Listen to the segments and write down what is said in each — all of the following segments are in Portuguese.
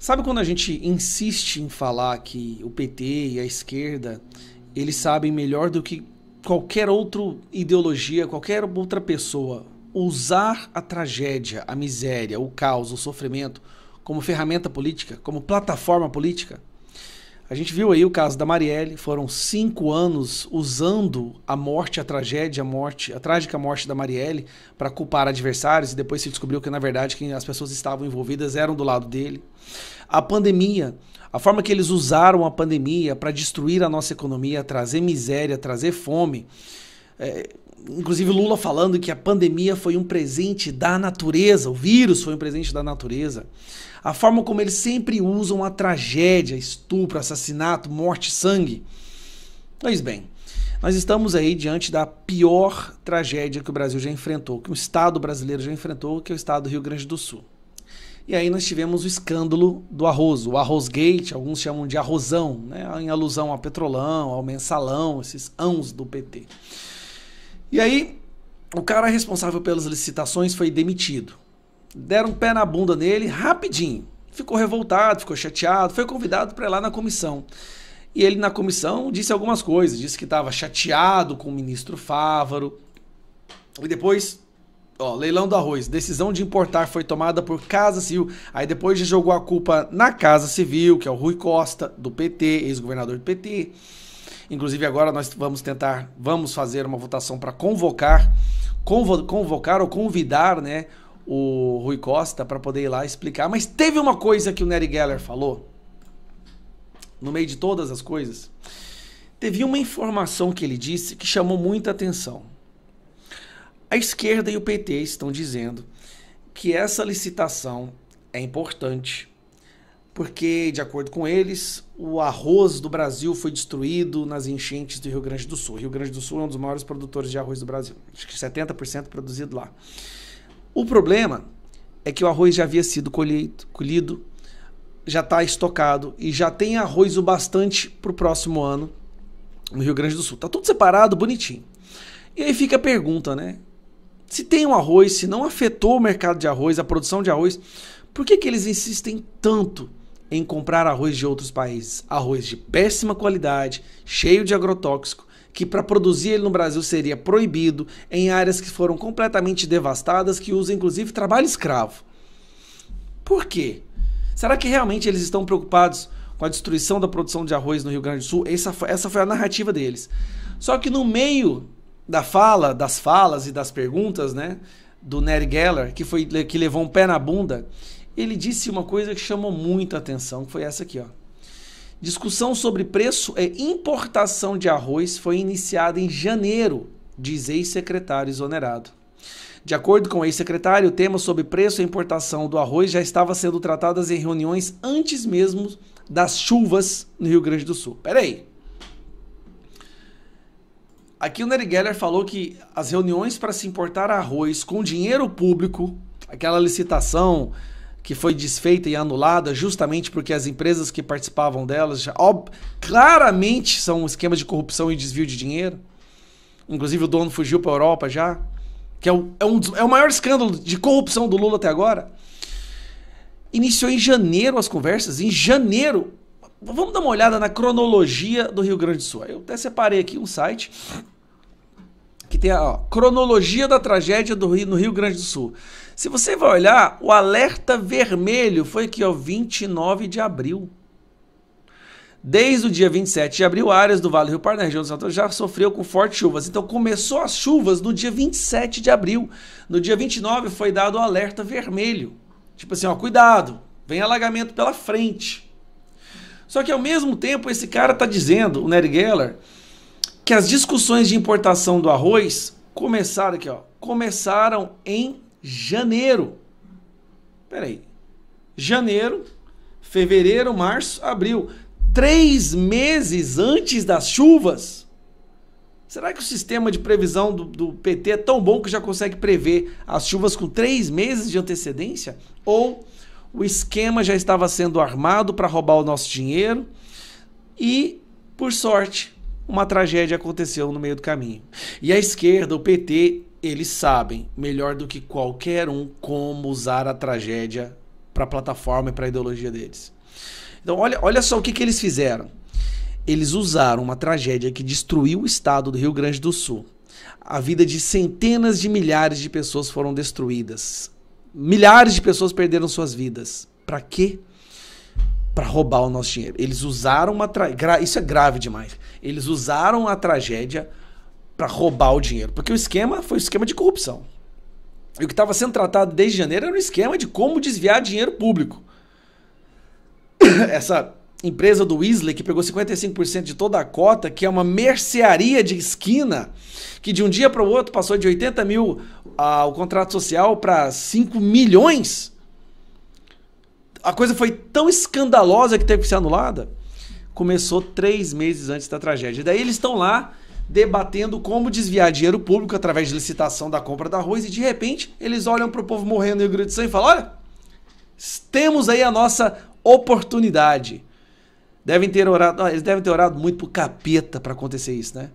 Sabe quando a gente insiste em falar que o PT e a esquerda, eles sabem melhor do que qualquer outra ideologia, qualquer outra pessoa, usar a tragédia, a miséria, o caos, o sofrimento como ferramenta política, como plataforma política? A gente viu aí o caso da Marielle, foram 5 anos usando a morte, a tragédia, a trágica morte da Marielle para culpar adversários, e depois se descobriu que na verdade quem as pessoas estavam envolvidas eram do lado dele. A pandemia, a forma que eles usaram a pandemia para destruir a nossa economia, trazer miséria, trazer fome. Inclusive Lula falando que a pandemia foi um presente da natureza, o vírus foi um presente da natureza. A forma como eles sempre usam a tragédia, estupro, assassinato, morte, sangue. Pois bem, nós estamos aí diante da pior tragédia que o Brasil já enfrentou, que o Estado brasileiro já enfrentou, que é o Estado do Rio Grande do Sul. E aí nós tivemos o escândalo do arroz, o Arrozgate, alguns chamam de arrozão, né, em alusão ao Petrolão, ao Mensalão, esses ãos do PT. E aí, o cara responsável pelas licitações foi demitido. Deram um pé na bunda nele rapidinho. Ficou revoltado, ficou chateado, foi convidado para ir lá na comissão. E ele na comissão disse algumas coisas, disse que estava chateado com o ministro Fávaro. E depois, leilão do arroz, decisão de importar foi tomada por Casa Civil. Aí depois já jogou a culpa na Casa Civil, que é o Rui Costa, do PT, ex-governador do PT. Inclusive agora nós vamos fazer uma votação para convocar ou convidar, né, o Rui Costa para poder ir lá explicar. Mas teve uma coisa que o Nery Geller falou, no meio de todas as coisas, teve uma informação que ele disse que chamou muita atenção. A esquerda e o PT estão dizendo que essa licitação é importante, porque, de acordo com eles, o arroz do Brasil foi destruído nas enchentes do Rio Grande do Sul. O Rio Grande do Sul é um dos maiores produtores de arroz do Brasil. Acho que 70% produzido lá. O problema é que o arroz já havia sido colhido, já está estocado e já tem arroz o bastante para o próximo ano no Rio Grande do Sul. Está tudo separado, bonitinho. E aí fica a pergunta, né? Se tem um arroz, se não afetou o mercado de arroz, a produção de arroz, por que eles insistem tanto em comprar arroz de outros países? Arroz de péssima qualidade, cheio de agrotóxico, que para produzir ele no Brasil seria proibido, em áreas que foram completamente devastadas, que usam inclusive trabalho escravo. Por quê? Será que realmente eles estão preocupados com a destruição da produção de arroz no Rio Grande do Sul? Essa foi a narrativa deles. Só que no meio das falas e das perguntas, né, do Nery Geller, que levou um pé na bunda, ele disse uma coisa que chamou muita atenção, que foi essa aqui, ó. Discussão sobre preço e importação de arroz foi iniciada em janeiro, diz ex-secretário exonerado. De acordo com o ex-secretário, o tema sobre preço e importação do arroz já estava sendo tratado em reuniões antes mesmo das chuvas no Rio Grande do Sul. Peraí. Aqui o Nery Geller falou que as reuniões para se importar arroz com dinheiro público, aquela licitação que foi desfeita e anulada justamente porque as empresas que participavam delas claramente são um esquema de corrupção e desvio de dinheiro. Inclusive o dono fugiu para a Europa já, que é o maior escândalo de corrupção do Lula até agora. Iniciou em janeiro as conversas, em janeiro. Vamos dar uma olhada na cronologia do Rio Grande do Sul. Eu até separei aqui um site que tem a cronologia da tragédia no Rio Grande do Sul. Se você vai olhar, o alerta vermelho foi aqui, 29 de abril. Desde o dia 27 de abril, áreas do Vale do Rio Pardo, na região do Santo, já sofreu com fortes chuvas. Então começou as chuvas no dia 27 de abril. No dia 29 foi dado o alerta vermelho. Tipo assim, cuidado, vem alagamento pela frente. Só que ao mesmo tempo esse cara está dizendo, o Nery Geller, que as discussões de importação do arroz começaram em janeiro. Peraí. Janeiro, fevereiro, março, abril. 3 meses antes das chuvas? Será que o sistema de previsão do PT é tão bom que já consegue prever as chuvas com 3 meses de antecedência? Ou o esquema já estava sendo armado para roubar o nosso dinheiro e, por sorte, uma tragédia aconteceu no meio do caminho? E a esquerda, o PT, eles sabem melhor do que qualquer um como usar a tragédia para a plataforma e para a ideologia deles. Então olha só o que eles fizeram. Eles usaram uma tragédia que destruiu o estado do Rio Grande do Sul. A vida de centenas de milhares de pessoas foram destruídas. Milhares de pessoas perderam suas vidas. Para quê? Para roubar o nosso dinheiro. Eles usaram isso é grave demais. Eles usaram a tragédia para roubar o dinheiro. Porque o esquema foi um esquema de corrupção. E o que estava sendo tratado desde janeiro era um esquema de como desviar dinheiro público. Essa empresa do Weasley, que pegou 55% de toda a cota, que é uma mercearia de esquina, que de um dia para o outro passou de 80 mil o contrato social para 5 milhões. A coisa foi tão escandalosa que teve que ser anulada. Começou 3 meses antes da tragédia. Daí eles estão lá debatendo como desviar dinheiro público através de licitação da compra da arroz e de repente eles olham para o povo morrendo no Rio Grande do Sul e falam: olha, temos aí a nossa oportunidade. Eles devem ter orado muito pro capeta para acontecer isso, né?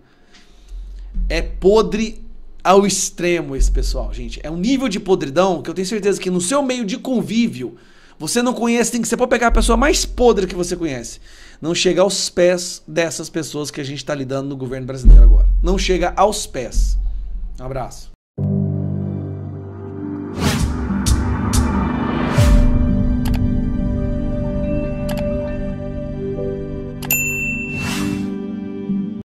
É podre ao extremo esse pessoal, gente. É um nível de podridão que eu tenho certeza que no seu meio de convívio você não conhece, você pode pegar a pessoa mais podre que você conhece. Não chega aos pés dessas pessoas que a gente está lidando no governo brasileiro agora. Não chega aos pés. Um abraço.